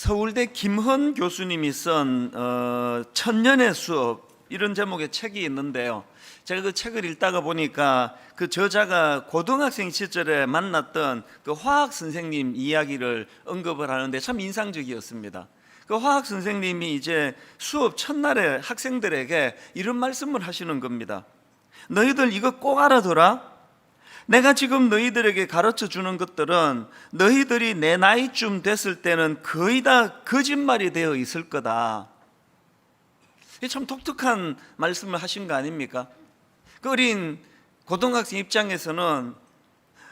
서울대 김헌 교수님이 쓴 천년의 수업, 이런 제목의 책이 있는데요. 제가 그 책을 읽다가 보니까 그 저자가 고등학생 시절에 만났던 그 화학 선생님 이야기를 언급을 하는데 참 인상적이었습니다. 그 화학 선생님이 이제 수업 첫날에 학생들에게 이런 말씀을 하시는 겁니다. 너희들 이거 꼭 알아둬라. 내가 지금 너희들에게 가르쳐 주는 것들은 너희들이 내 나이쯤 됐을 때는 거의 다 거짓말이 되어 있을 거다. 이게 참 독특한 말씀을 하신 거 아닙니까? 그 어린 고등학생 입장에서는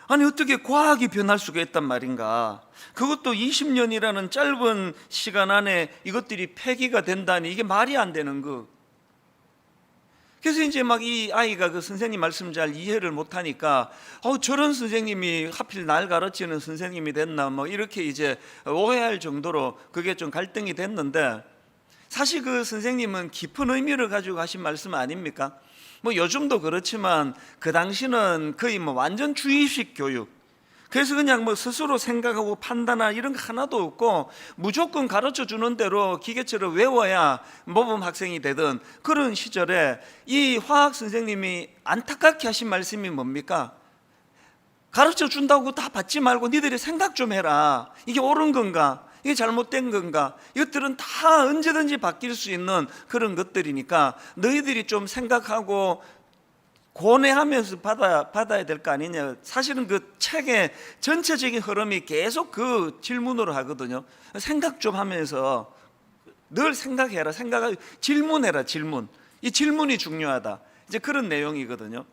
아니 어떻게 과학이 변할 수가 있단 말인가? 그것도 20년이라는 짧은 시간 안에 이것들이 폐기가 된다니 이게 말이 안 되는 거. 그래서 이제 막 이 아이가 그 선생님 말씀 잘 이해를 못하니까 저런 선생님이 하필 날 가르치는 선생님이 됐나 뭐 이렇게 이제 오해할 정도로 그게 좀 갈등이 됐는데, 사실 그 선생님은 깊은 의미를 가지고 하신 말씀 아닙니까? 뭐 요즘도 그렇지만 그 당시는 거의 뭐 완전 주입식 교육, 그래서 그냥 뭐 스스로 생각하고 판단할 이런 거 하나도 없고 무조건 가르쳐 주는 대로 기계처럼 외워야 모범 학생이 되던 그런 시절에 이 화학 선생님이 안타깝게 하신 말씀이 뭡니까? 가르쳐 준다고 다 받지 말고 니들이 생각 좀 해라. 이게 옳은 건가? 이게 잘못된 건가? 이것들은 다 언제든지 바뀔 수 있는 그런 것들이니까 너희들이 좀 생각하고 고뇌하면서 받아야 될 거 아니냐. 사실은 그 책의 전체적인 흐름이 계속 그 질문으로 하거든요. 생각 좀 하면서 늘 생각해라. 질문해라. 질문. 이 질문이 중요하다. 이제 그런 내용이거든요.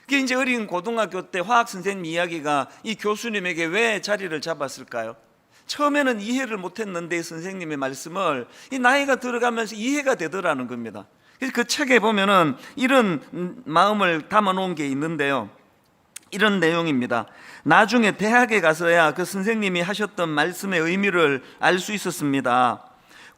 그게 이제 어린 고등학교 때 화학 선생님 이야기가 이 교수님에게 왜 자리를 잡았을까요? 처음에는 이해를 못했는데 선생님의 말씀을 이 나이가 들어가면서 이해가 되더라는 겁니다. 그 책에 보면은 이런 마음을 담아놓은 게 있는데요. 이런 내용입니다. 나중에 대학에 가서야 그 선생님이 하셨던 말씀의 의미를 알 수 있었습니다.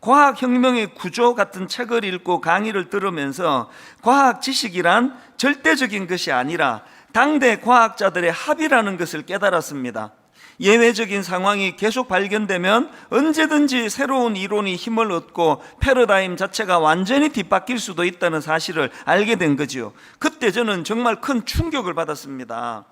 과학혁명의 구조 같은 책을 읽고 강의를 들으면서 과학 지식이란 절대적인 것이 아니라 당대 과학자들의 합의라는 것을 깨달았습니다. 예외적인 상황이 계속 발견되면 언제든지 새로운 이론이 힘을 얻고 패러다임 자체가 완전히 뒤바뀔 수도 있다는 사실을 알게 된 거지요. 그때 저는 정말 큰 충격을 받았습니다.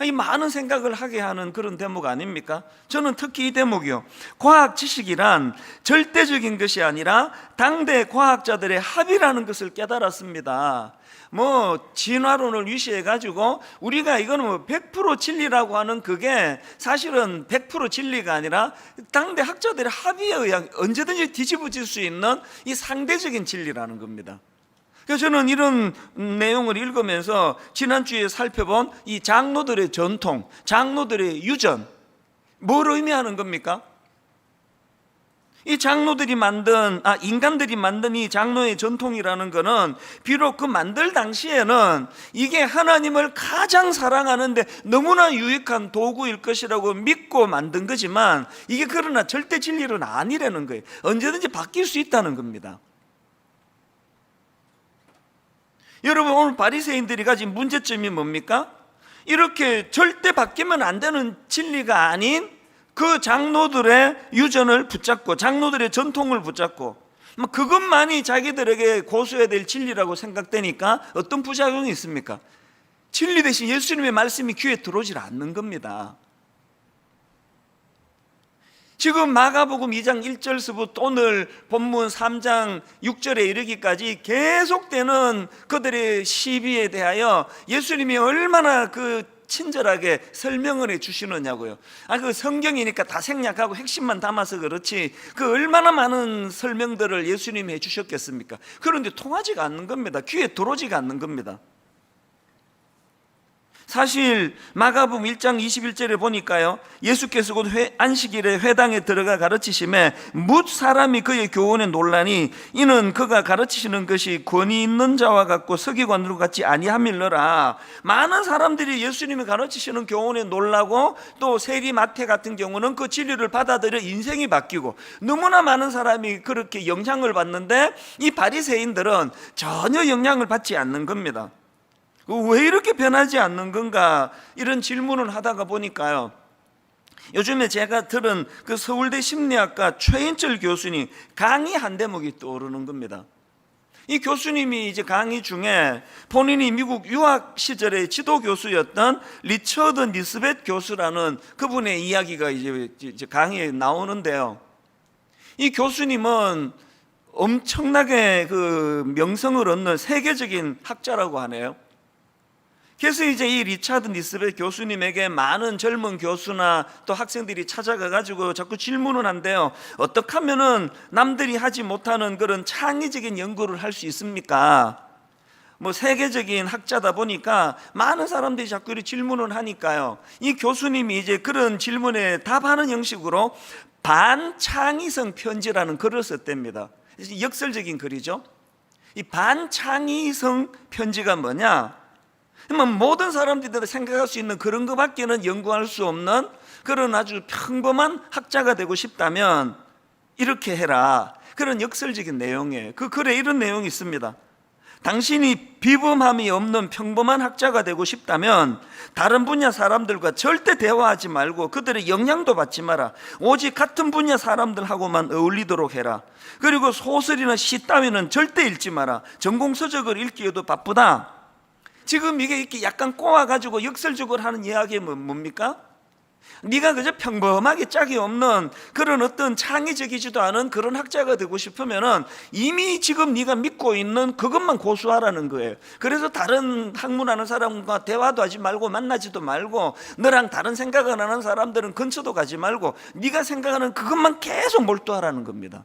이 많은 생각을 하게 하는 그런 대목 아닙니까? 저는 특히 이 대목이요. 과학 지식이란 절대적인 것이 아니라 당대 과학자들의 합의라는 것을 깨달았습니다. 뭐 진화론을 위시해 가지고 우리가 이거는 뭐 100% 진리라고 하는 그게 사실은 100% 진리가 아니라 당대 학자들의 합의에 의한 언제든지 뒤집어질 수 있는 이 상대적인 진리라는 겁니다. 그래서 저는 이런 내용을 읽으면서 지난주에 살펴본 이 장로들의 전통, 장로들의 유전, 뭘 의미하는 겁니까? 이 장로들이 인간들이 만든 이 장로의 전통이라는 것은 비록 그 만들 당시에는 이게 하나님을 가장 사랑하는데 너무나 유익한 도구일 것이라고 믿고 만든 거지만 이게 그러나 절대 진리는 아니라는 거예요. 언제든지 바뀔 수 있다는 겁니다. 여러분, 오늘 바리새인들이 가진 문제점이 뭡니까? 이렇게 절대 바뀌면 안 되는 진리가 아닌 그 장로들의 유전을 붙잡고 장로들의 전통을 붙잡고 그것만이 자기들에게 고수해야 될 진리라고 생각되니까 어떤 부작용이 있습니까? 진리 대신 예수님의 말씀이 귀에 들어오질 않는 겁니다. 지금 마가복음 2장 1절서부터 오늘 본문 3장 6절에 이르기까지 계속되는 그들의 시비에 대하여 예수님이 얼마나 친절하게 설명을 해 주시느냐고요. 그 성경이니까 다 생략하고 핵심만 담아서 그렇지 그 얼마나 많은 설명들을 예수님이 해 주셨겠습니까? 그런데 통하지가 않는 겁니다. 귀에 들어오지가 않는 겁니다. 사실 마가복음 1장 21절에 보니까요, 예수께서 곧 안식일에 회당에 들어가 가르치심에 뭇 사람이 그의 교훈에 놀라니 이는 그가 가르치시는 것이 권위 있는 자와 같고 서기관으로 같지 아니함일러라. 많은 사람들이 예수님이 가르치시는 교훈에 놀라고 또 세리 마태 같은 경우는 그 진리를 받아들여 인생이 바뀌고 너무나 많은 사람이 그렇게 영향을 받는데 이 바리새인들은 전혀 영향을 받지 않는 겁니다. 왜 이렇게 변하지 않는 건가 이런 질문을 하다가 보니까요, 요즘에 제가 들은 그 서울대 심리학과 최인철 교수님 강의 한 대목이 떠오르는 겁니다. 이 교수님이 이제 강의 중에 본인이 미국 유학 시절에 지도 교수였던 리처드 니스벳 교수라는 그분의 이야기가 이제 강의에 나오는데요. 이 교수님은 엄청나게 그 명성을 얻는 세계적인 학자라고 하네요. 그래서 이제 이 리차드 니스벳 교수님에게 많은 젊은 교수나 또 학생들이 찾아가 가지고 자꾸 질문을 한대요. 어떻게 하면은 남들이 하지 못하는 그런 창의적인 연구를 할 수 있습니까? 뭐 세계적인 학자다 보니까 많은 사람들이 자꾸 이렇게 질문을 하니까요. 이 교수님이 이제 그런 질문에 답하는 형식으로 반창의성 편지라는 글을 썼답니다. 역설적인 글이죠. 이 반창의성 편지가 뭐냐? 모든 사람들이 생각할 수 있는 그런 것밖에는 연구할 수 없는 그런 아주 평범한 학자가 되고 싶다면 이렇게 해라. 그런 역설적인 내용이에요. 그 글에 이런 내용이 있습니다. 당신이 비범함이 없는 평범한 학자가 되고 싶다면 다른 분야 사람들과 절대 대화하지 말고 그들의 영향도 받지 마라. 오직 같은 분야 사람들하고만 어울리도록 해라. 그리고 소설이나 시 따위는 절대 읽지 마라. 전공서적을 읽기에도 바쁘다. 지금 이게 이렇게 약간 꼬아가지고 역설적으로 하는 이야기는 뭡니까? 네가 그저 평범하게 짝이 없는 그런 어떤 창의적이지도 않은 그런 학자가 되고 싶으면은 이미 지금 네가 믿고 있는 그것만 고수하라는 거예요. 그래서 다른 학문하는 사람과 대화도 하지 말고 만나지도 말고 너랑 다른 생각을 하는 사람들은 근처도 가지 말고 네가 생각하는 그것만 계속 몰두하라는 겁니다.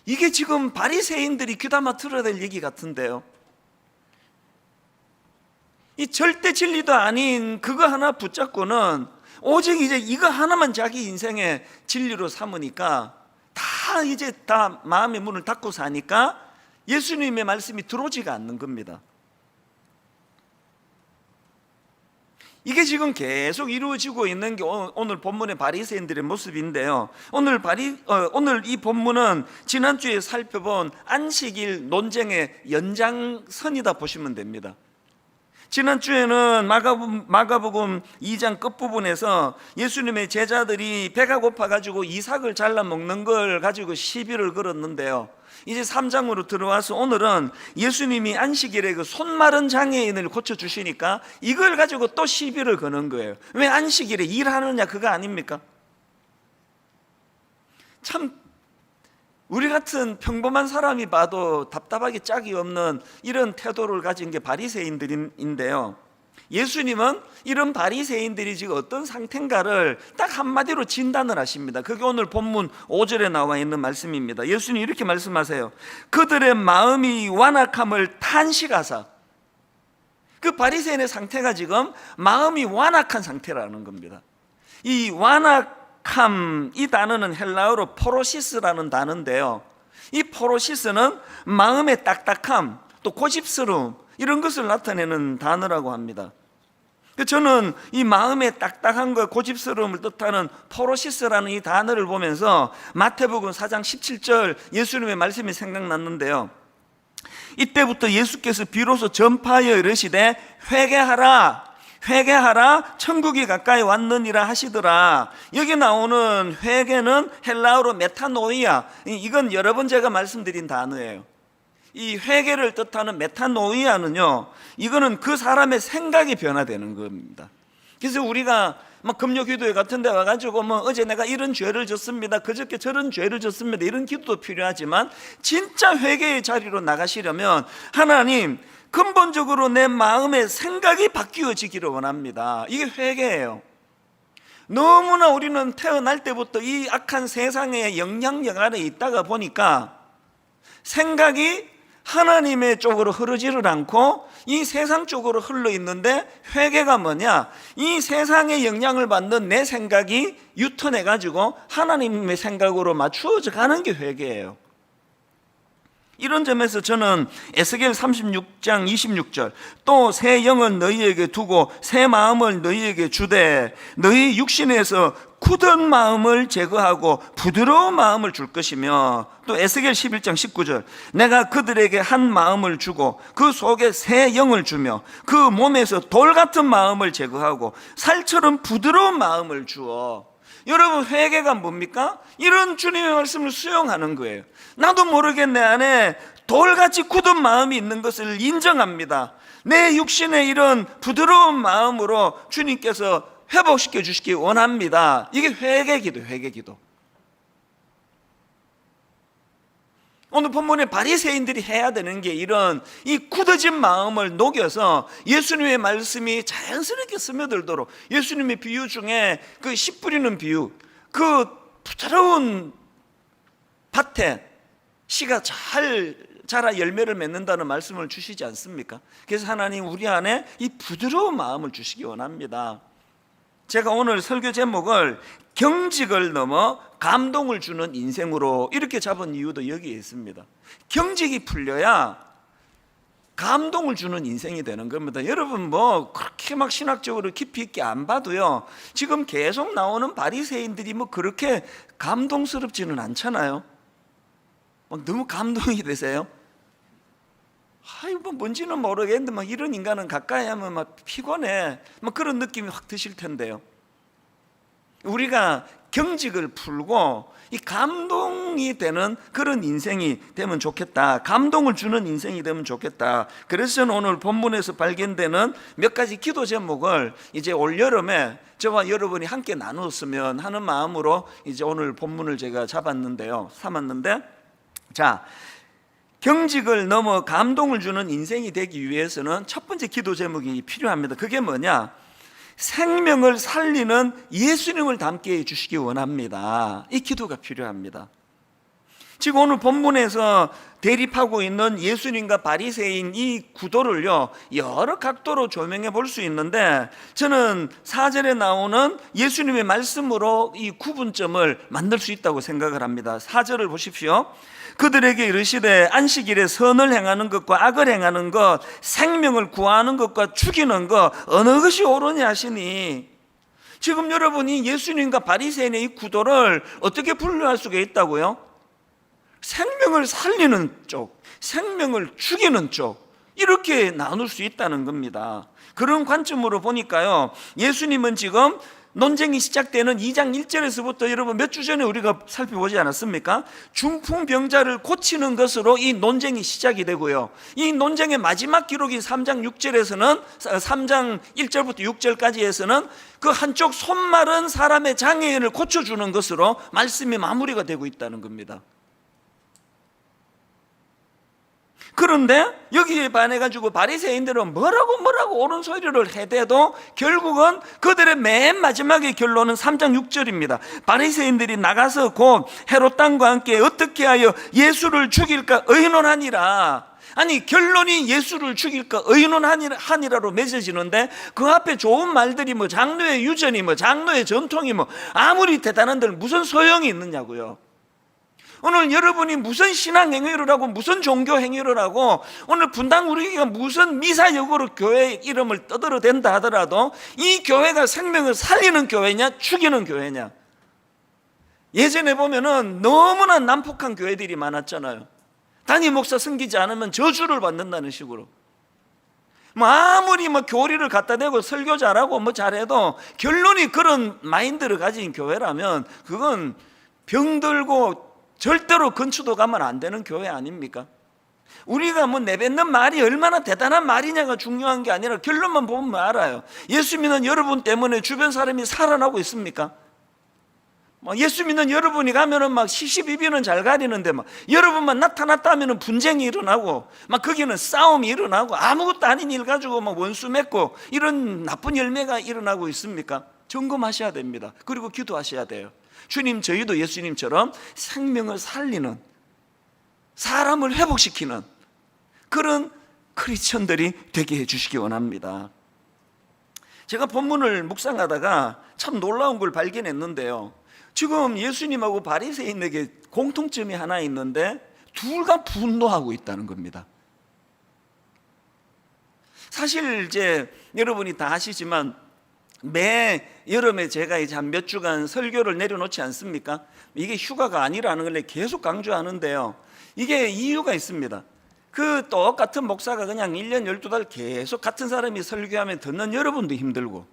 이게 지금 바리새인들이 귀담아 들어야 될 얘기 같은데요. 이 절대 진리도 아닌 그거 하나 붙잡고는 오직 이제 이거 하나만 자기 인생의 진리로 삼으니까 다 마음의 문을 닫고 사니까 예수님의 말씀이 들어오지가 않는 겁니다. 이게 지금 계속 이루어지고 있는 게 오늘 본문의 바리새인들의 모습인데요. 오늘 이 본문은 지난주에 살펴본 안식일 논쟁의 연장선이다 보시면 됩니다. 지난주에는 마가복음 2장 끝부분에서 예수님의 제자들이 배가 고파가지고 이삭을 잘라 먹는 걸 가지고 시비를 걸었는데요. 이제 3장으로 들어와서 오늘은 예수님이 안식일에 그 손 마른 장애인을 고쳐주시니까 이걸 가지고 또 시비를 거는 거예요. 왜 안식일에 일하느냐 그거 아닙니까? 참 우리 같은 평범한 사람이 봐도 답답하게 짝이 없는 이런 태도를 가진 게 바리새인들인데요. 예수님은 이런 바리새인들이 지금 어떤 상태인가를 딱 한마디로 진단을 하십니다. 그게 오늘 본문 5절에 나와 있는 말씀입니다. 예수님이 이렇게 말씀하세요. 그들의 마음이 완악함을 탄식하사. 그 바리새인의 상태가 지금 마음이 완악한 상태라는 겁니다. 이 완악함, 이 단어는 헬라어로 포로시스라는 단어인데요. 이 포로시스는 마음의 딱딱함, 또 고집스러움 이런 것을 나타내는 단어라고 합니다. 저는 이 마음의 딱딱함과 고집스러움을 뜻하는 포로시스라는 이 단어를 보면서 마태복음 4장 17절 예수님의 말씀이 생각났는데요. 이때부터 예수께서 비로소 전파하여 이르시되 회개하라 천국이 가까이 왔느니라 하시더라. 여기 나오는 회개는 헬라어로 메타노이아, 이건 여러 번 제가 말씀드린 단어예요. 이 회개를 뜻하는 메타노이아는요, 이거는 그 사람의 생각이 변화되는 겁니다. 그래서 우리가 막 금요 기도회 같은 데 와가지고 어제 내가 이런 죄를 졌습니다, 그저께 저런 죄를 졌습니다, 이런 기도도 필요하지만 진짜 회개의 자리로 나가시려면 하나님 근본적으로 내 마음의 생각이 바뀌어지기를 원합니다. 이게 회개예요. 너무나 우리는 태어날 때부터 이 악한 세상의 영향력 아래 있다가 보니까 생각이 하나님의 쪽으로 흐르지를 않고 이 세상 쪽으로 흘러 있는데, 회개가 뭐냐? 이 세상의 영향을 받는 내 생각이 유턴해 가지고 하나님의 생각으로 맞추어져 가는 게 회개예요. 이런 점에서 저는 에스겔 36장 26절 또 새 영은 너희에게 두고 새 마음을 너희에게 주되 너희 육신에서 굳은 마음을 제거하고 부드러운 마음을 줄 것이며, 또 에스겔 11장 19절, 내가 그들에게 한 마음을 주고 그 속에 새 영을 주며 그 몸에서 돌 같은 마음을 제거하고 살처럼 부드러운 마음을 주어. 여러분, 회개가 뭡니까? 이런 주님의 말씀을 수용하는 거예요. 나도 모르게 내 안에 돌같이 굳은 마음이 있는 것을 인정합니다. 내 육신의 이런 부드러운 마음으로 주님께서 회복시켜 주시기 원합니다. 이게 회개기도, 회개기도. 오늘 본문에 바리새인들이 해야 되는 게 이런 이 굳어진 마음을 녹여서 예수님의 말씀이 자연스럽게 스며들도록, 예수님의 비유 중에 그 씨 뿌리는 비유, 그 부드러운 밭에 씨가 잘 자라 열매를 맺는다는 말씀을 주시지 않습니까? 그래서 하나님 우리 안에 이 부드러운 마음을 주시기 원합니다. 제가 오늘 설교 제목을 경직을 넘어 감동을 주는 인생으로 이렇게 잡은 이유도 여기에 있습니다. 경직이 풀려야 감동을 주는 인생이 되는 겁니다. 여러분, 뭐 그렇게 막 신학적으로 깊이 있게 안 봐도요, 지금 계속 나오는 바리새인들이 뭐 그렇게 감동스럽지는 않잖아요. 막 너무 감동이 되세요? 뭐 뭔지는 모르겠는데 막 이런 인간은 가까이 하면 막 피곤해, 막 그런 느낌이 확 드실 텐데요. 우리가 경직을 풀고 이 감동이 되는 그런 인생이 되면 좋겠다, 감동을 주는 인생이 되면 좋겠다. 그래서 저는 오늘 본문에서 발견되는 몇 가지 기도 제목을 이제 올 여름에 저와 여러분이 함께 나눴으면 하는 마음으로 이제 오늘 본문을 제가 삼았는데, 자, 경직을 넘어 감동을 주는 인생이 되기 위해서는 첫 번째 기도 제목이 필요합니다. 그게 뭐냐? 생명을 살리는 예수님을 닮게 해주시기 원합니다. 이 기도가 필요합니다. 지금 오늘 본문에서 대립하고 있는 예수님과 바리새인 이 구도를요, 여러 각도로 조명해 볼 수 있는데, 저는 4절에 나오는 예수님의 말씀으로 이 구분점을 만들 수 있다고 생각을 합니다. 4절을 보십시오. 그들에게 이르시되 안식일에 선을 행하는 것과 악을 행하는 것, 생명을 구하는 것과 죽이는 것, 어느 것이 옳으냐 하시니. 지금 여러분이 예수님과 바리새인의 이 구도를 어떻게 분류할 수가 있다고요? 생명을 살리는 쪽, 생명을 죽이는 쪽, 이렇게 나눌 수 있다는 겁니다. 그런 관점으로 보니까요, 예수님은 지금 논쟁이 시작되는 2장 1절에서부터 여러분 몇 주 전에 우리가 살펴보지 않았습니까? 중풍병자를 고치는 것으로 이 논쟁이 시작이 되고요, 이 논쟁의 마지막 기록인 3장 6절에서는 3장 1절부터 6절까지에서는 그 한쪽 손 마른 사람의 장애인을 고쳐주는 것으로 말씀이 마무리가 되고 있다는 겁니다. 그런데 여기에 반해가지고 바리새인들은 뭐라고 옳은 소리를 해대도 결국은 그들의 맨 마지막의 결론은 3장 6절입니다. 바리새인들이 나가서 곧 헤롯 왕과 함께 어떻게 하여 예수를 죽일까 의논하니라. 아니, 결론이 예수를 죽일까 의논하니라로 맺어지는데 그 앞에 좋은 말들이 뭐 장로의 유전이 뭐 장로의 전통이 뭐 아무리 대단한들 무슨 소용이 있느냐고요. 오늘 여러분이 무슨 신앙 행위를 하고 무슨 종교 행위를 하고 오늘 분당 우리가 무슨 미사역으로 교회 이름을 떠들어댄다 하더라도 이 교회가 생명을 살리는 교회냐 죽이는 교회냐. 예전에 보면은 너무나 난폭한 교회들이 많았잖아요. 담임 목사 섬기지 않으면 저주를 받는다는 식으로. 뭐 아무리 뭐 교리를 갖다 대고 설교 잘하고 뭐 잘해도 결론이 그런 마인드를 가진 교회라면 그건 병들고 절대로 근처도 가면 안 되는 교회 아닙니까? 우리가 뭐 내뱉는 말이 얼마나 대단한 말이냐가 중요한 게 아니라 결론만 보면 알아요. 예수 믿는 여러분 때문에 주변 사람이 살아나고 있습니까? 예수 믿는 여러분이 가면은 막 시시비비는 잘 가리는데 막 여러분만 나타났다 하면은 분쟁이 일어나고 막 거기는 싸움이 일어나고 아무것도 아닌 일 가지고 막 원수 맺고 이런 나쁜 열매가 일어나고 있습니까? 점검하셔야 됩니다. 그리고 기도하셔야 돼요. 주님, 저희도 예수님처럼 생명을 살리는, 사람을 회복시키는 그런 크리스천들이 되게 해주시기 원합니다. 제가 본문을 묵상하다가 참 놀라운 걸 발견했는데요, 지금 예수님하고 바리새인에게 공통점이 하나 있는데 둘 다 분노하고 있다는 겁니다. 사실 이제 여러분이 다 아시지만 매 여름에 제가 이제 한 몇 주간 설교를 내려놓지 않습니까? 이게 휴가가 아니라는 걸 계속 강조하는데요. 이게 이유가 있습니다. 그 똑같은 목사가 그냥 1년 12달 계속 같은 사람이 설교하면 듣는 여러분도 힘들고,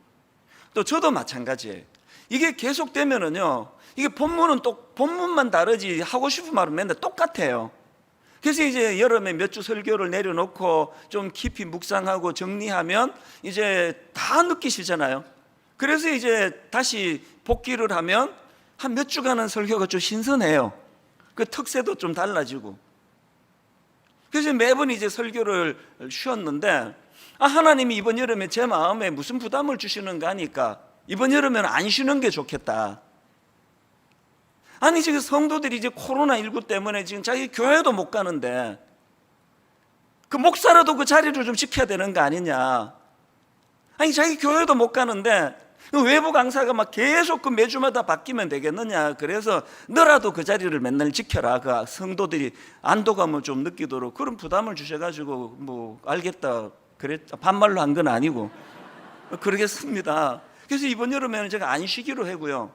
또 저도 마찬가지예요. 이게 계속 되면은요, 이게 본문은 또 본문만 다르지 하고 싶은 말은 맨날 똑같아요. 그래서 이제 여름에 몇 주 설교를 내려놓고 좀 깊이 묵상하고 정리하면 이제 다 느끼시잖아요. 그래서 이제 다시 복귀를 하면 한 몇 주간은 설교가 좀 신선해요. 그 특색도 좀 달라지고. 그래서 매번 이제 설교를 쉬었는데, 하나님이 이번 여름에 제 마음에 무슨 부담을 주시는가 하니까 이번 여름에는 안 쉬는 게 좋겠다. 아니 지금 성도들이 이제 코로나19 때문에 지금 자기 교회도 못 가는데 그 목사라도 그 자리를 좀 지켜야 되는 거 아니냐. 아니 자기 교회도 못 가는데 외부 강사가 막 계속 그 매주마다 바뀌면 되겠느냐. 그래서 너라도 그 자리를 맨날 지켜라. 그 성도들이 안도감을 좀 느끼도록 그런 부담을 주셔가지고 뭐 알겠다 그랬, 반말로 한 건 아니고 그러겠습니다. 그래서 이번 여름에는 제가 안 쉬기로 하고요.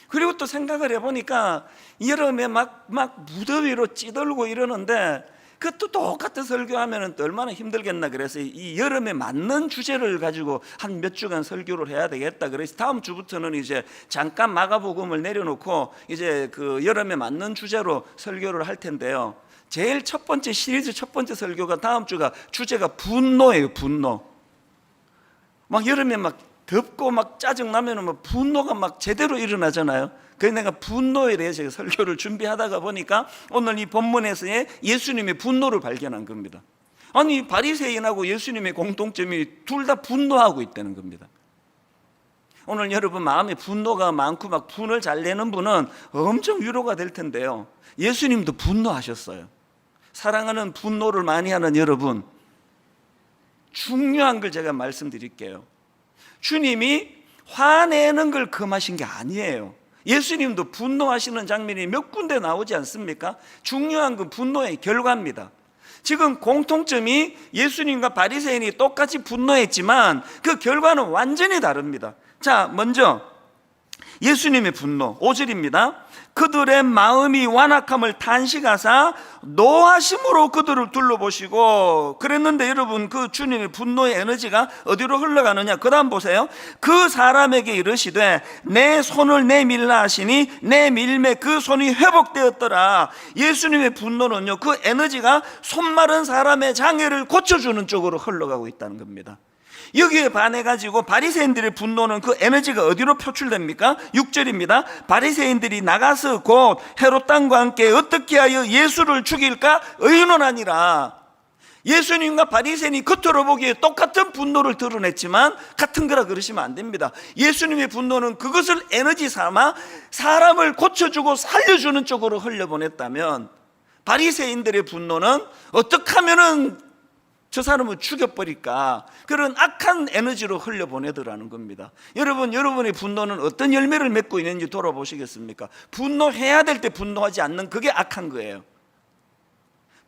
그리고 또 생각을 해보니까 여름에 막 무더위로 찌들고 이러는데 그것도 똑같은 설교하면 또 얼마나 힘들겠나. 그래서 이 여름에 맞는 주제를 가지고 한 몇 주간 설교를 해야 되겠다. 그래서 다음 주부터는 이제 잠깐 마가복음을 내려놓고 이제 그 여름에 맞는 주제로 설교를 할 텐데요. 제일 첫 번째 시리즈 첫 번째 설교가 다음 주가 주제가 분노예요. 분노. 막 여름에 막 덥고 막 짜증나면 막 분노가 막 제대로 일어나잖아요. 그래서 내가 분노에 대해서 제가 설교를 준비하다가 보니까 오늘 이 본문에서의 예수님의 분노를 발견한 겁니다. 아니 바리새인하고 예수님의 공통점이 둘 다 분노하고 있다는 겁니다. 오늘 여러분 마음에 분노가 많고 막 분을 잘 내는 분은 엄청 위로가 될 텐데요. 예수님도 분노하셨어요. 사랑하는 분노를 많이 하는 여러분, 중요한 걸 제가 말씀드릴게요. 주님이 화내는 걸 금하신 게 아니에요. 예수님도 분노하시는 장면이 몇 군데 나오지 않습니까? 중요한 건 분노의 결과입니다. 지금 공통점이 예수님과 바리새인이 똑같이 분노했지만 그 결과는 완전히 다릅니다. 자, 먼저 예수님의 분노 5절입니다. 그들의 마음이 완악함을 탄식하사 노하심으로 그들을 둘러보시고. 그랬는데 여러분 그 주님의 분노의 에너지가 어디로 흘러가느냐. 그 다음 보세요. 그 사람에게 이르시되 내 손을 내밀라 하시니 내 밀매 그 손이 회복되었더라. 예수님의 분노는요, 그 에너지가 손 마른 사람의 장애를 고쳐주는 쪽으로 흘러가고 있다는 겁니다. 여기에 반해가지고 바리새인들의 분노는 그 에너지가 어디로 표출됩니까? 6절입니다. 바리새인들이 나가서 곧 헤롯 당과 함께 어떻게 하여 예수를 죽일까 의논하니라. 예수님과 바리새인이 겉으로 보기에 똑같은 분노를 드러냈지만 같은 거라 그러시면 안 됩니다. 예수님의 분노는 그것을 에너지 삼아 사람을 고쳐주고 살려주는 쪽으로 흘려보냈다면, 바리새인들의 분노는 어떻게 하면은 저 사람을 죽여버릴까, 그런 악한 에너지로 흘려보내더라는 겁니다. 여러분, 여러분의 분노는 어떤 열매를 맺고 있는지 돌아보시겠습니까? 분노해야 될 때 분노하지 않는 그게 악한 거예요.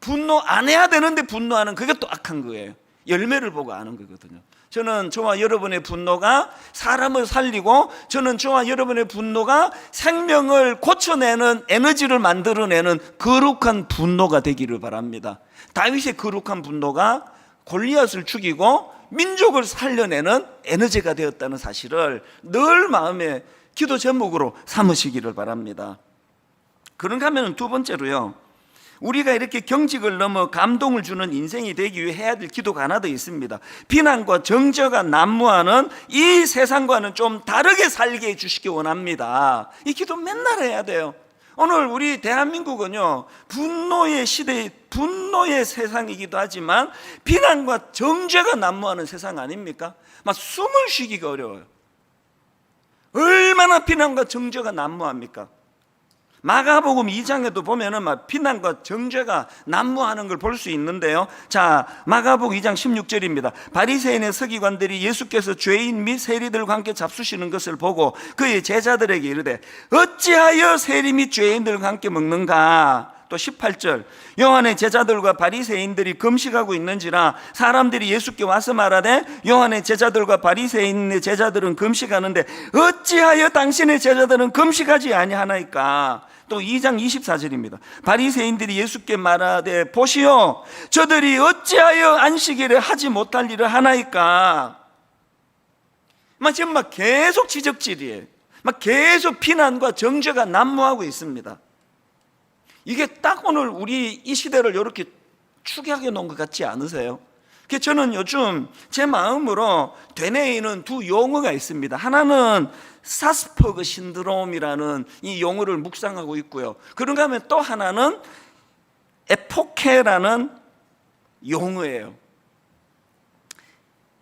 분노 안 해야 되는데 분노하는 그게 또 악한 거예요. 열매를 보고 아는 거거든요. 저는 저와 여러분의 분노가 사람을 살리고, 저는 저와 여러분의 분노가 생명을 고쳐내는 에너지를 만들어내는 거룩한 분노가 되기를 바랍니다. 다윗의 거룩한 분노가 골리앗을 죽이고 민족을 살려내는 에너지가 되었다는 사실을 늘 마음의 기도 제목으로 삼으시기를 바랍니다. 그런가 하면 두 번째로요, 우리가 이렇게 경직을 넘어 감동을 주는 인생이 되기 위해 해야 될 기도가 하나 더 있습니다. 비난과 정죄가 난무하는 이 세상과는 좀 다르게 살게 해주시기 원합니다. 이 기도 맨날 해야 돼요. 오늘 우리 대한민국은요, 분노의 시대, 분노의 세상이기도 하지만 비난과 정죄가 난무하는 세상 아닙니까? 막 숨을 쉬기가 어려워요. 얼마나 비난과 정죄가 난무합니까? 마가복음 2장에도 보면은 막 비난과 정죄가 난무하는 걸 볼 수 있는데요. 자, 마가복음 2장 16절입니다. 바리새인의 서기관들이 예수께서 죄인 및 세리들과 함께 잡수시는 것을 보고 그의 제자들에게 이르되 어찌하여 세리 및 죄인들과 함께 먹는가? 또 18절, 요한의 제자들과 바리새인들이 금식하고 있는지라 사람들이 예수께 와서 말하되 요한의 제자들과 바리새인의 제자들은 금식하는데 어찌하여 당신의 제자들은 금식하지 아니하나이까. 또 2장 24절입니다. 바리새인들이 예수께 말하되 보시오, 저들이 어찌하여 안식일에 하지 못할 일을 하나이까. 지금 계속 지적질이에요. 계속 비난과 정죄가 난무하고 있습니다. 이게 딱 오늘 우리 이 시대를 이렇게 추격해 놓은 것 같지 않으세요? 그래서 저는 요즘 제 마음으로 되뇌이는 두 용어가 있습니다. 하나는 사스퍼그 신드롬이라는 이 용어를 묵상하고 있고요. 그런가 하면 또 하나는 에포케라는 용어예요.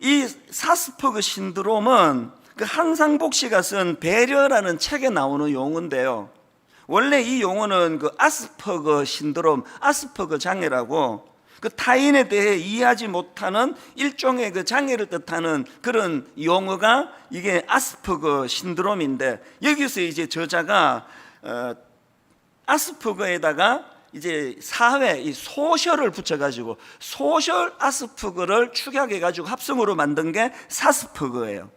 이 사스퍼그 신드롬은 그 한상복 씨가 쓴 배려라는 책에 나오는 용어인데요. 원래 이 용어는 그 아스퍼거 신드롬, 아스퍼거 장애라고 그 타인에 대해 이해하지 못하는 일종의 그 장애를 뜻하는 그런 용어가 이게 아스퍼거 신드롬인데, 여기서 이제 저자가 아스퍼거에다가 이제 사회, 이 소셜을 붙여가지고 소셜 아스퍼거를 축약해가지고 합성으로 만든 게 사스퍼거예요.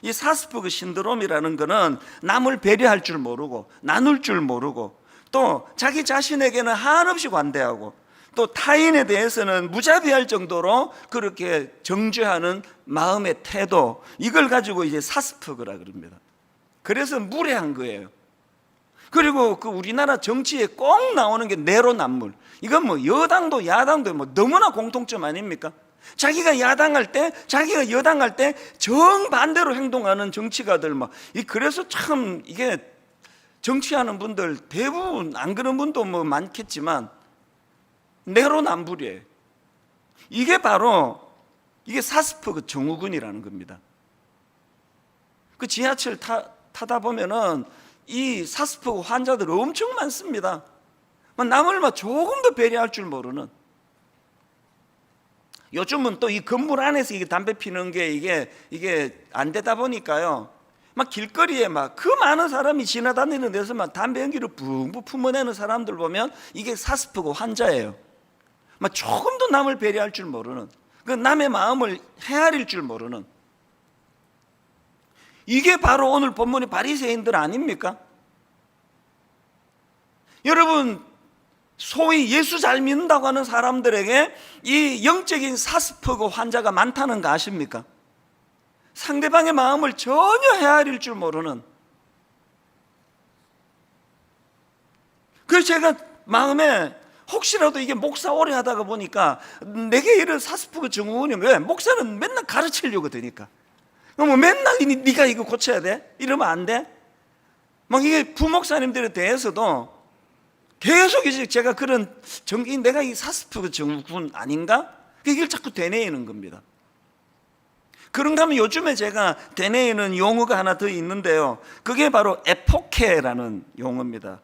이 사스퍼거 신드롬이라는 거는 남을 배려할 줄 모르고 나눌 줄 모르고 또 자기 자신에게는 한없이 관대하고 또 타인에 대해서는 무자비할 정도로 그렇게 정죄하는 마음의 태도, 이걸 가지고 이제 사스퍼거라 그럽니다. 그래서 무례한 거예요. 그리고 그 우리나라 정치에 꼭 나오는 게 내로남불. 이건 뭐 여당도 야당도 뭐 너무나 공통점 아닙니까? 자기가 야당할 때, 자기가 여당할 때 정반대로 행동하는 정치가들 그래서 참 이게 정치하는 분들 대부분 안 그런 분도 뭐 많겠지만 내로남불이에요. 이게 바로 이게 사스퍼그 증후군이라는 겁니다. 그 지하철 타다 보면은 이 사스퍼그 환자들 엄청 많습니다. 남을 조금 더 배려할 줄 모르는. 요즘은 또 이 건물 안에서 이게 담배 피는 게 이게 안 되다 보니까요. 길거리에 그 많은 사람이 지나다니는 데서 담배 연기를 붕붕 품어내는 사람들 보면 이게 사스퍼그 환자예요. 조금 더 남을 배려할 줄 모르는, 그 남의 마음을 헤아릴 줄 모르는. 이게 바로 오늘 본문의 바리새인들 아닙니까? 여러분, 소위 예수 잘 믿는다고 하는 사람들에게 이 영적인 사스퍼그 환자가 많다는 거 아십니까? 상대방의 마음을 전혀 헤아릴 줄 모르는. 그래서 제가 마음에 혹시라도 이게 목사 오래 하다가 보니까 내게 이런 사스퍼그 증후군이 왜? 목사는 맨날 가르치려고 드니까. 맨날 네가 이거 고쳐야 돼? 이러면 안 돼? 이게 부목사님들에 대해서도 계속 이제 제가 그런 내가 이 사스퍼그 증후군 아닌가? 이걸 자꾸 되뇌이는 겁니다. 그런가 하면 요즘에 제가 되뇌이는 용어가 하나 더 있는데요. 그게 바로 에포케라는 용어입니다.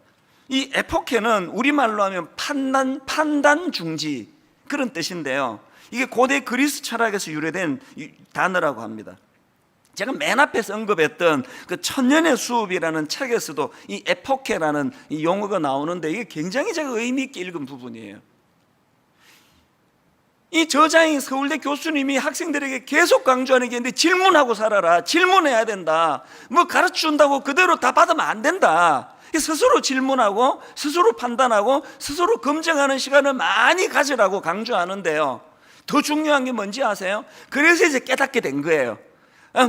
이 에포케는 우리말로 하면 판단 중지 그런 뜻인데요. 이게 고대 그리스 철학에서 유래된 단어라고 합니다. 제가 맨 앞에서 언급했던 그 천년의 수업이라는 책에서도 이 에포케라는 이 용어가 나오는데 이게 굉장히 제가 의미 있게 읽은 부분이에요. 이 저자인 서울대 교수님이 학생들에게 계속 강조하는 게 있는데, 질문하고 살아라. 질문해야 된다. 가르쳐준다고 그대로 다 받으면 안 된다. 스스로 질문하고 스스로 판단하고 스스로 검증하는 시간을 많이 가지라고 강조하는데요. 더 중요한 게 뭔지 아세요? 그래서 이제 깨닫게 된 거예요.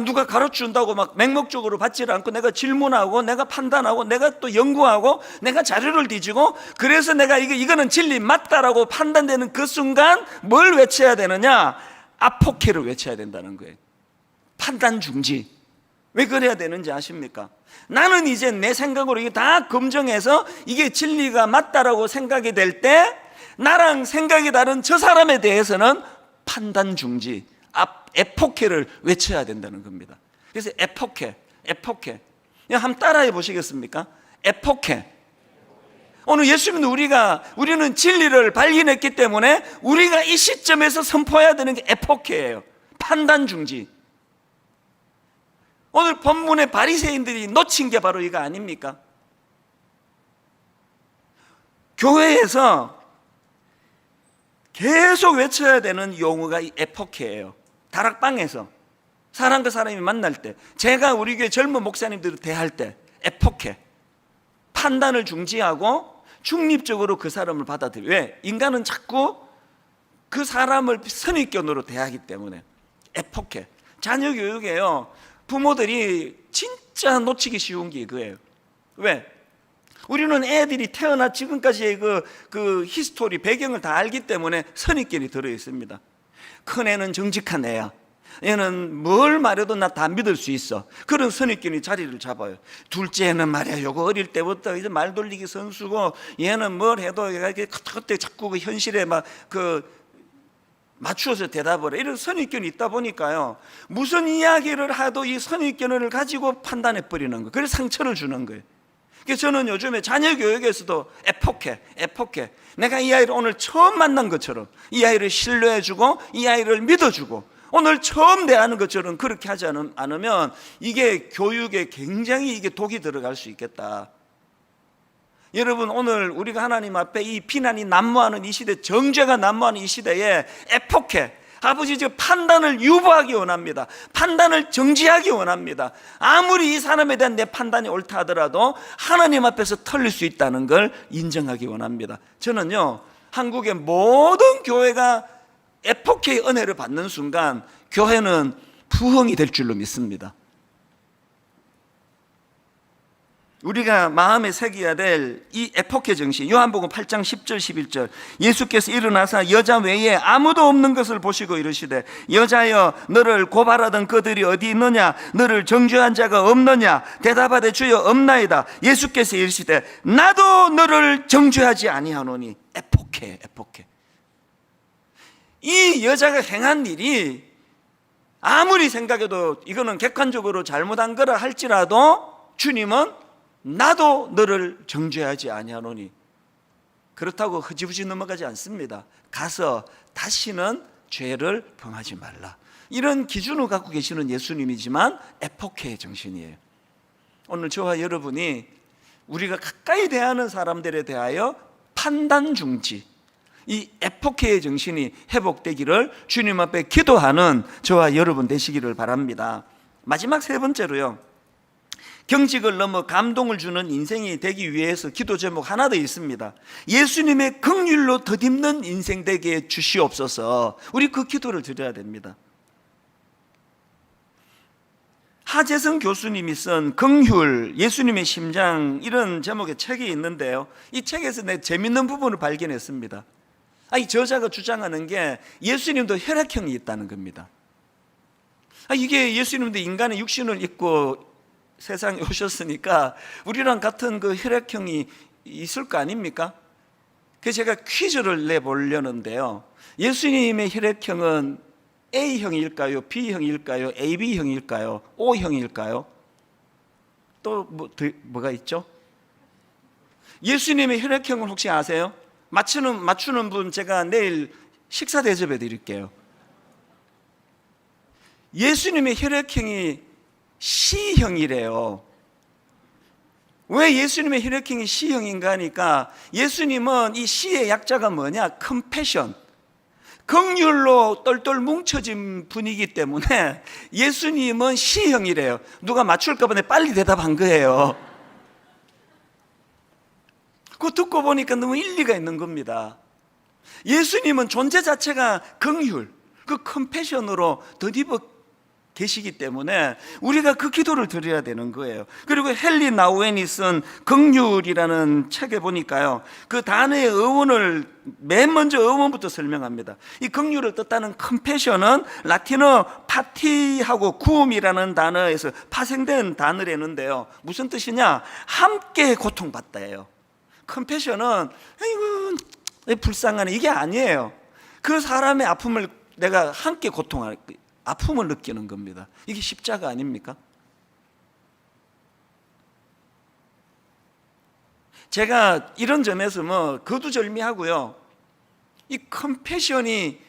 누가 가르쳐준다고 맹목적으로 받지를 않고 내가 질문하고 내가 판단하고 내가 또 연구하고 내가 자료를 뒤지고, 그래서 내가 이거는 진리 맞다라고 판단되는 그 순간 뭘 외쳐야 되느냐? 아포케를 외쳐야 된다는 거예요. 판단 중지. 왜 그래야 되는지 아십니까? 나는 이제 내 생각으로 이게 다 검증해서 이게 진리가 맞다라고 생각이 될 때 나랑 생각이 다른 저 사람에 대해서는 판단 중지, 에포케를 외쳐야 된다는 겁니다. 그래서 에포케. 한번 따라해 보시겠습니까? 에포케. 오늘 예수 믿는 우리는 진리를 발견했기 때문에 우리가 이 시점에서 선포해야 되는 게 에포케예요. 판단 중지. 오늘 본문의 바리새인들이 놓친 게 바로 이거 아닙니까? 교회에서 계속 외쳐야 되는 용어가 이 에포케예요. 다락방에서 사람과 사람이 만날 때, 제가 우리 교회 젊은 목사님들을 대할 때 에포케, 판단을 중지하고 중립적으로 그 사람을 받아들여요. 왜? 인간은 자꾸 그 사람을 선입견으로 대하기 때문에. 에포케. 자녀 교육에요, 부모들이 진짜 놓치기 쉬운 게 이거예요. 왜? 우리는 애들이 태어나 지금까지의 그 히스토리, 배경을 다 알기 때문에 선입견이 들어있습니다. 큰애는 정직한 애야, 얘는 뭘 말해도 나 다 믿을 수 있어, 그런 선입견이 자리를 잡아요. 둘째는 말이야, 요거 어릴 때부터 이제 말 돌리기 선수고, 얘는 뭘 해도 그때 자꾸 그 현실에 막 맞추어서 대답을 해. 이런 선입견이 있다 보니까요, 무슨 이야기를 하도 이 선입견을 가지고 판단해 버리는 거예요. 그래서 상처를 주는 거예요. 그래서 저는 요즘에 자녀 교육에서도 에포케, 내가 이 아이를 오늘 처음 만난 것처럼 이 아이를 신뢰해주고 이 아이를 믿어주고 오늘 처음 대하는 것처럼 그렇게 하지 않으면 이게 교육에 굉장히 이게 독이 들어갈 수 있겠다. 여러분, 오늘 우리가 하나님 앞에 이 비난이 난무하는 이 시대, 정죄가 난무하는 이 시대에 에포케, 아버지 저 판단을 유보하기 원합니다. 판단을 정지하기 원합니다. 아무리 이 사람에 대한 내 판단이 옳다 하더라도 하나님 앞에서 털릴 수 있다는 걸 인정하기 원합니다. 저는요, 한국의 모든 교회가 에포케의 은혜를 받는 순간 교회는 부흥이 될 줄로 믿습니다. 우리가 마음에 새겨야 될 이 에포케 정신, 요한복음 8장 10절 11절, 예수께서 일어나사 여자 외에 아무도 없는 것을 보시고 이르시되 여자여 너를 고발하던 그들이 어디 있느냐, 너를 정죄한 자가 없느냐, 대답하되 주여 없나이다. 예수께서 이르시되 나도 너를 정죄하지 아니하노니. 에포케. 이 여자가 행한 일이 아무리 생각해도 이거는 객관적으로 잘못한 거라 할지라도 주님은 나도 너를 정죄하지 아니하노니, 그렇다고 흐지부지 넘어가지 않습니다. 가서 다시는 죄를 범하지 말라, 이런 기준을 갖고 계시는 예수님이지만 에포케의 정신이에요. 오늘 저와 여러분이 우리가 가까이 대하는 사람들에 대하여 판단 중지, 이 에포케의 정신이 회복되기를 주님 앞에 기도하는 저와 여러분 되시기를 바랍니다. 마지막 세 번째로요, 경직을 넘어 감동을 주는 인생이 되기 위해서 기도 제목 하나 더 있습니다. 예수님의 긍휼로 덧입는 인생 되게 주시옵소서. 우리 그 기도를 드려야 됩니다. 하재성 교수님이 쓴 긍휼, 예수님의 심장, 이런 제목의 책이 있는데요, 이 책에서 내 재밌는 부분을 발견했습니다. 이 저자가 주장하는 게 예수님도 혈액형이 있다는 겁니다. 이게 예수님도 인간의 육신을 입고 세상에 오셨으니까 우리랑 같은 그 혈액형이 있을 거 아닙니까? 그래서 제가 퀴즈를 내보려는데요, 예수님의 혈액형은 A형일까요? B형일까요? AB형일까요? O형일까요? 또 뭐가 있죠? 예수님의 혈액형을 혹시 아세요? 맞추는 분 제가 내일 식사 대접해 드릴게요. 예수님의 혈액형이 C형이래요. 왜 예수님의 혈액형이 C형인가 하니까, 예수님은 이 C의 약자가 뭐냐? 컴패션, 긍휼로 똘똘 뭉쳐진 분이기 때문에 예수님은 C형이래요. 누가 맞출까 봐 빨리 대답한 거예요. 그거 듣고 보니까 너무 일리가 있는 겁니다. 예수님은 존재 자체가 긍휼, 그 컴패션으로 덧입어 계시기 때문에 우리가 그 기도를 드려야 되는 거예요. 그리고 헨리 나우엔이 쓴 긍휼이라는 책에 보니까요, 그 단어의 어원을 맨 먼저 어원부터 설명합니다. 이 긍휼을 뜻하는 컴패션은 라틴어 파티하고 구움이라는 단어에서 파생된 단어라는데요, 무슨 뜻이냐? 함께 고통받다예요. 컴패션은 아이고 불쌍하네, 이게 아니에요. 그 사람의 아픔을 내가 함께 고통할, 아픔을 느끼는 겁니다. 이게 십자가 아닙니까? 제가 이런 점에서 거두절미하고요, 이 컴패션이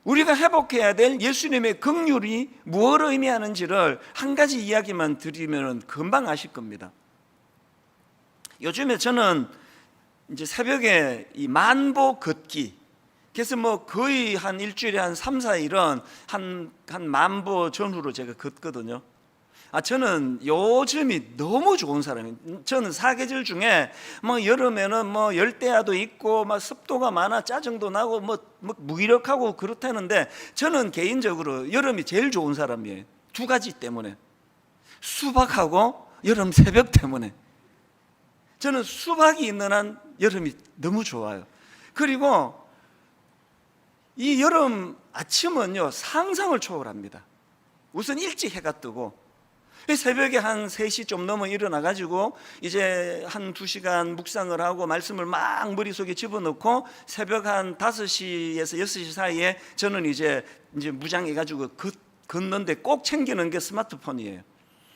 우리가 회복해야 될 예수님의 긍휼이 무엇을 의미하는지를 한 가지 이야기만 드리면 금방 아실 겁니다. 요즘에 저는 이제 새벽에 이 만보 걷기, 그래서 뭐 거의 한 일주일에 한 3, 4일은 한 만보 전후로 제가 걷거든요. 저는 요즘이 너무 좋은 사람이에요. 저는 사계절 중에 뭐 여름에는 뭐 열대야도 있고 막 습도가 많아 짜증도 나고 뭐 무기력하고 그렇다는데, 저는 개인적으로 여름이 제일 좋은 사람이에요. 두 가지 때문에. 수박하고 여름 새벽 때문에. 저는 수박이 있는 한 여름이 너무 좋아요. 그리고 이 여름 아침은요, 상상을 초월합니다. 우선 일찍 해가 뜨고, 새벽에 한 3시 좀 넘어 일어나가지고 이제 한 2시간 묵상을 하고 말씀을 막 머릿속에 집어넣고, 새벽 한 5시에서 6시 사이에 저는 이제 무장해가지고 걷는데 꼭 챙기는 게 스마트폰이에요.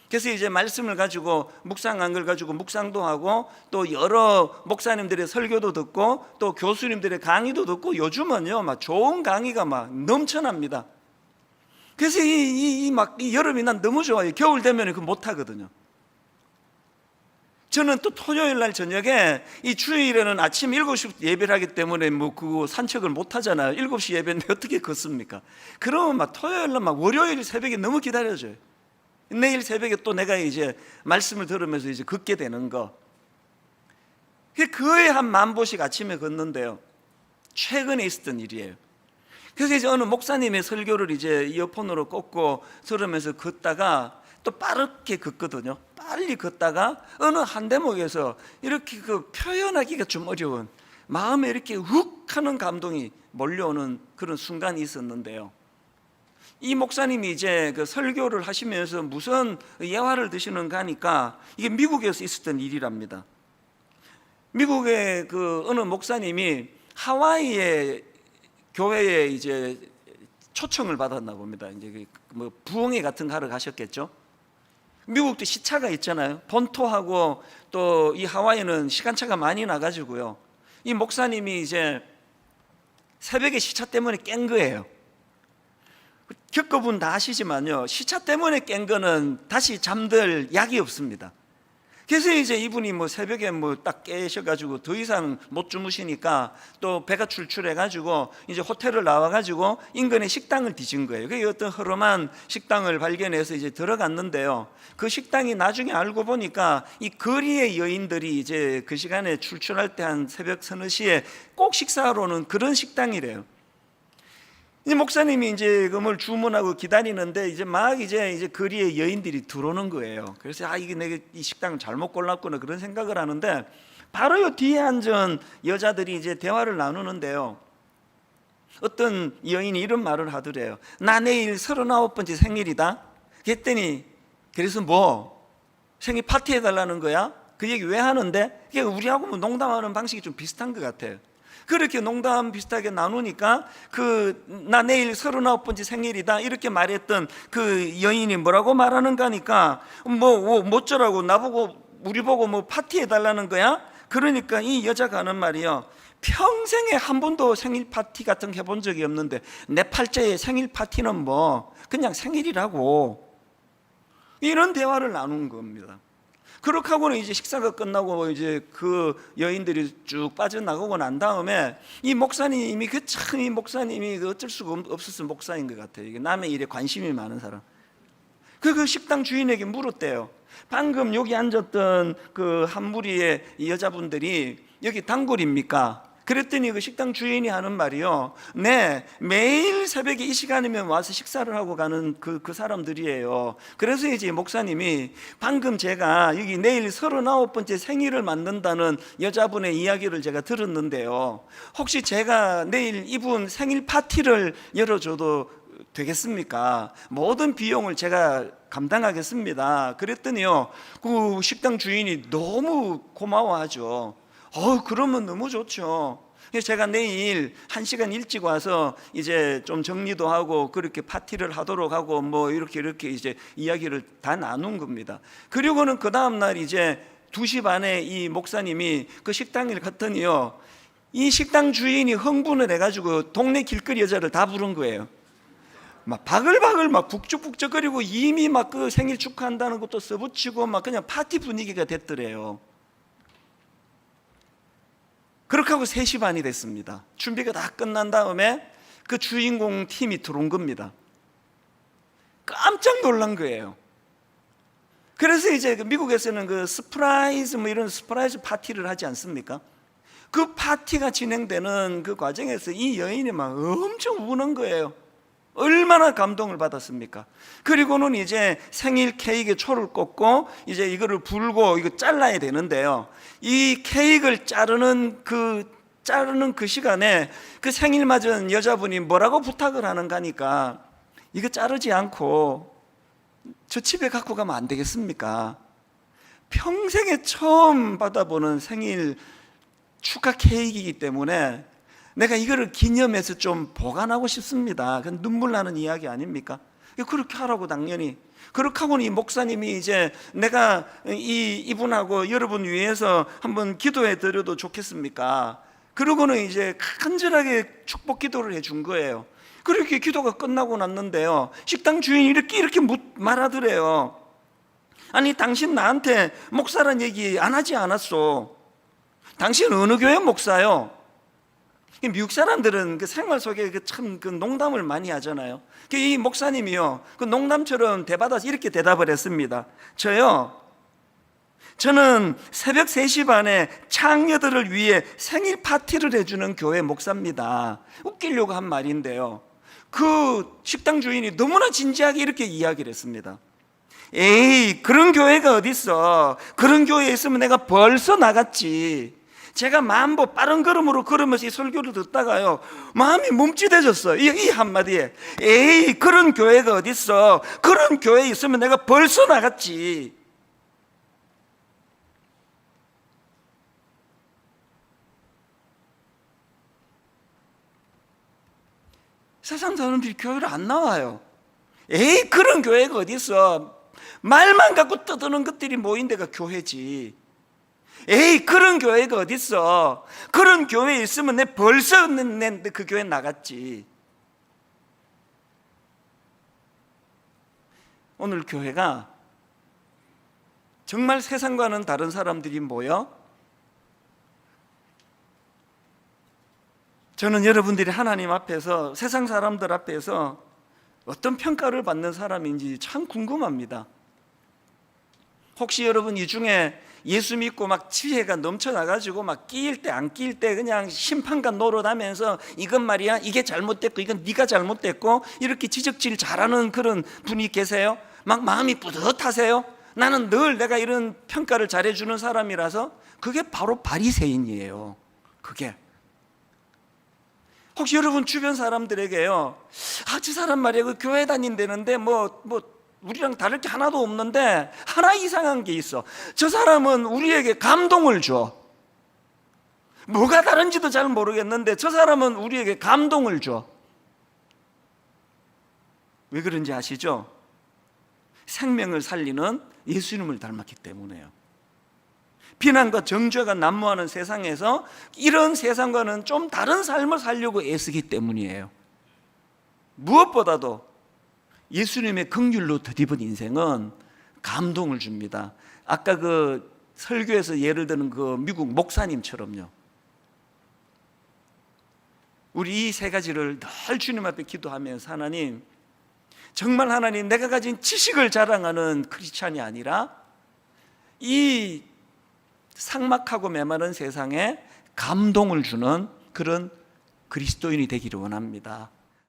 그래서 이제 말씀을 가지고 묵상한 걸 가지고 묵상도 하고, 또 여러 목사님들의 설교도 듣고, 또 교수님들의 강의도 듣고, 요즘은요 막 좋은 강의가 막 넘쳐납니다. 그래서 이 여름이 난 너무 좋아요. 겨울 되면 그거 못 하거든요. 저는 또 토요일 날 저녁에, 이 주일에는 아침 7시 예배를 하기 때문에 뭐 그거 산책을 못 하잖아요. 7시 예배인데 어떻게 걷습니까? 그러면 막 토요일 날 막 월요일 새벽에 너무 기다려져요. 내일 새벽에 또 내가 이제 말씀을 들으면서 이제 걷게 되는 거. 거의 한 10,000보씩 아침에 걷는데요, 최근에 있었던 일이에요. 그래서 이제 어느 목사님의 설교를 이제 이어폰으로 꽂고 들으면서 걷다가 또 빠르게 걷거든요. 빨리 걷다가 어느 한 대목에서 이렇게 표현하기가 좀 어려운, 마음에 이렇게 훅 하는 감동이 몰려오는 그런 순간이 있었는데요, 이 목사님이 이제 그 설교를 하시면서 무슨 예화를 드시는가 하니까 이게 미국에서 있었던 일이랍니다. 미국의 그 어느 목사님이 하와이에 교회에 이제 초청을 받았나 봅니다. 이제 뭐 부흥회 같은 거 하러 가셨겠죠. 미국도 시차가 있잖아요. 본토하고 또 이 하와이는 시간차가 많이 나가지고요, 이 목사님이 이제 새벽에 시차 때문에 깬 거예요. 겪어본 다 아시지만요, 시차 때문에 깬 거는 다시 잠들 약이 없습니다. 그래서 이제 이분이 뭐 새벽에 뭐 딱 깨셔가지고 더 이상 못 주무시니까 또 배가 출출해가지고 이제 호텔을 나와가지고 인근에 식당을 뒤진 거예요. 그게 어떤 허름한 식당을 발견해서 이제 들어갔는데요, 그 식당이 나중에 알고 보니까 이 거리의 여인들이 이제 그 시간에 출출할 때 한 새벽 서너 시에 꼭 식사하러 오는 그런 식당이래요. 이 목사님이 이제 그걸 주문하고 기다리는데 이제 거리에 여인들이 들어오는 거예요. 그래서 이게 내가 이 식당을 잘못 골랐구나 그런 생각을 하는데, 바로 요 뒤에 앉은 여자들이 이제 대화를 나누는데요, 어떤 여인이 이런 말을 하더래요. 나 내일 39번째 생일이다. 그랬더니 그래서 뭐 생일 파티 해달라는 거야? 그 얘기 왜 하는데? 이게 우리하고 뭐 농담하는 방식이 좀 비슷한 것 같아요. 그렇게 농담 비슷하게 나누니까 나 내일 39번째 생일이다 이렇게 말했던 그 여인이 뭐라고 말하는가 하니까 뭐쩌라고 나보고 우리 보고 뭐 파티 해달라는 거야? 그러니까 이 여자가 하는 말이요, 평생에 한 번도 생일 파티 같은 거 해본 적이 없는데 내 팔자의 생일 파티는 뭐 그냥 생일이라고, 이런 대화를 나눈 겁니다. 그렇게 하고는 이제 식사가 끝나고 이제 그 여인들이 쭉 빠져나가고 난 다음에 이 목사님이 이 목사님이 어쩔 수가 없었던 목사인 것 같아요. 이게 남의 일에 관심이 많은 사람. 그 식당 주인에게 물었대요. 방금 여기 앉았던 그 한 무리의 여자분들이 여기 단골입니까? 그랬더니 그 식당 주인이 하는 말이요, 네, 매일 새벽에 이 시간이면 와서 식사를 하고 가는 그 사람들이에요. 그래서 이제 목사님이 방금 제가 여기 내일 39번째 생일을 맞는다는 여자분의 이야기를 제가 들었는데요, 혹시 제가 내일 이분 생일 파티를 열어줘도 되겠습니까? 모든 비용을 제가 감당하겠습니다. 그랬더니요, 그 식당 주인이 너무 고마워하죠. 그러면 너무 좋죠. 그래서 제가 내일 1시간 일찍 와서 이제 좀 정리도 하고 그렇게 파티를 하도록 하고 뭐 이렇게 이제 이야기를 다 나눈 겁니다. 그리고는 그 다음날 이제 2시 반에 이 목사님이 그 식당을 갔더니요, 이 식당 주인이 흥분을 해가지고 동네 길거리 여자를 다 부른 거예요. 막 바글바글 막 북적북적거리고 이미 막 그 생일 축하한다는 것도 써붙이고 막 그냥 파티 분위기가 됐더래요. 그렇게 하고 3시 반이 됐습니다. 준비가 다 끝난 다음에 그 주인공 팀이 들어온 겁니다. 깜짝 놀란 거예요. 그래서 이제 미국에서는 그 서프라이즈 이런 서프라이즈 파티를 하지 않습니까? 그 파티가 진행되는 그 과정에서 이 여인이 막 엄청 우는 거예요. 얼마나 감동을 받았습니까? 그리고는 이제 생일 케이크에 초를 꽂고 이제 이거를 불고 이거 잘라야 되는데요. 이 케이크를 자르는 그 시간에 그 생일 맞은 여자분이 뭐라고 부탁을 하는가 하니까 이거 자르지 않고 저 집에 갖고 가면 안 되겠습니까? 평생에 처음 받아보는 생일 축하 케이크이기 때문에 내가 이거를 기념해서 좀 보관하고 싶습니다. 그건 눈물 나는 이야기 아닙니까? 그렇게 하라고 당연히. 그렇게 하고는 이 목사님이 이제 내가 이분하고 여러분 위해서 한번 기도해 드려도 좋겠습니까? 그러고는 이제 간절하게 축복 기도를 해준 거예요. 그렇게 기도가 끝나고 났는데요, 식당 주인이 이렇게 말하더래요. 아니, 당신 나한테 목사란 얘기 안 하지 않았어? 당신 어느 교회 목사요? 미국 사람들은 그 생활 속에 참 농담을 많이 하잖아요. 이 목사님이요, 그 농담처럼 대받아서 이렇게 대답을 했습니다. 저는 새벽 3시 반에 창녀들을 위해 생일 파티를 해주는 교회 목사입니다. 웃기려고 한 말인데요, 그 식당 주인이 너무나 진지하게 이렇게 이야기를 했습니다. 에이, 그런 교회가 어딨어? 그런 교회에 있으면 내가 벌써 나갔지. 제가 만보 빠른 걸음으로 걸으면서 이 설교를 듣다가요, 마음이 멈칫해졌어요. 이 한마디에 에이, 그런 교회가 어딨어? 그런 교회에 있으면 내가 벌써 나갔지. 세상 사람들이 교회를 안 나와요. 에이, 그런 교회가 어딨어? 말만 갖고 떠드는 것들이 모인 데가 교회지. 에이, 그런 교회가 어딨어? 그런 교회에 있으면 내 벌써 그 교회 나갔지. 오늘 교회가 정말 세상과는 다른 사람들이 모여, 저는 여러분들이 하나님 앞에서, 세상 사람들 앞에서 어떤 평가를 받는 사람인지 참 궁금합니다. 혹시 여러분 이 중에 예수 믿고 막 지혜가 넘쳐나가지고 막 끼일 때 안 끼일 때 그냥 심판관 노릇하면서 이건 말이야, 이게 잘못됐고 이건 네가 잘못됐고 이렇게 지적질 잘하는 그런 분이 계세요? 막 마음이 뿌듯하세요? 나는 늘 내가 이런 평가를 잘해주는 사람이라서. 그게 바로 바리새인이에요. 그게 혹시 여러분 주변 사람들에게요, 저 사람 말이야, 그 교회 다닌다는데 뭐 우리랑 다를 게 하나도 없는데 하나 이상한 게 있어. 저 사람은 우리에게 감동을 줘. 뭐가 다른지도 잘 모르겠는데 저 사람은 우리에게 감동을 줘. 왜 그런지 아시죠? 생명을 살리는 예수님을 닮았기 때문에요. 비난과 정죄가 난무하는 세상에서 이런 세상과는 좀 다른 삶을 살려고 애쓰기 때문이에요. 무엇보다도 예수님의 긍휼로 덧입은 인생은 감동을 줍니다. 아까 그 설교에서 예를 드는 그 미국 목사님처럼요, 우리 이 3가지를 늘 주님 앞에 기도하면서, 하나님, 정말 하나님, 내가 가진 지식을 자랑하는 크리스찬이 아니라 이 삭막하고 메마른 세상에 감동을 주는 그런 그리스도인이 되기를 원합니다.